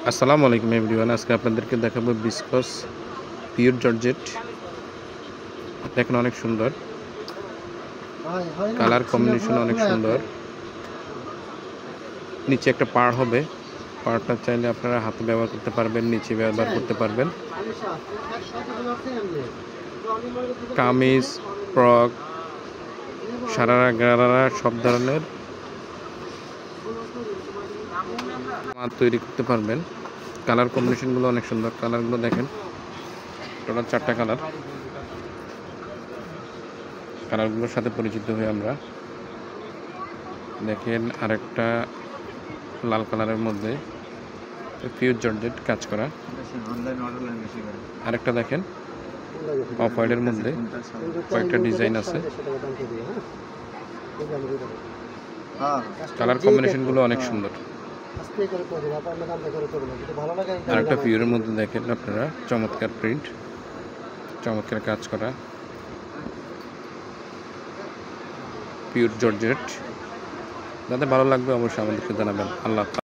আসসালামু আলাইকুম এভরিওয়ান। আজকে আপনাদেরকে দেখাবো বিসকস পিওর জর্জেট। দেখেন অনেক সুন্দর, কালার কম্বিনেশন অনেক সুন্দর। নিচে একটা পাড় হবে, পাড়টা চাইলে আপনারা হাতে ব্যবহার করতে পারবেন, নিচে ব্যবহার করতে পারবেন। কামিজ, ফ্রক, সারারা গারারা সব ধরনের তৈরি করতে পারবেন। কালার কম্বিনেশনগুলো অনেক সুন্দর, কালারগুলো দেখেন, টোটাল 4টা কালারগুলোর সাথে পরিচিত হয়ে আমরা দেখেন আরেকটা লাল কালারের মধ্যে পিওর জর্জেট কাজ করা, আরেকটা দেখেন অফ হোয়াইটের মধ্যে কয়েকটা ডিজাইন আছে। কালার কম্বিনেশনগুলো অনেক সুন্দর। আরেকটা পিওরের মধ্যে দেখেন আপনারা চমৎকার প্রিন্ট, চমৎকার কাজ করা পিওর জর্জেট। যাদের ভালো লাগবে অবশ্যই আমাদেরকে জানাবেন। আল্লাহ।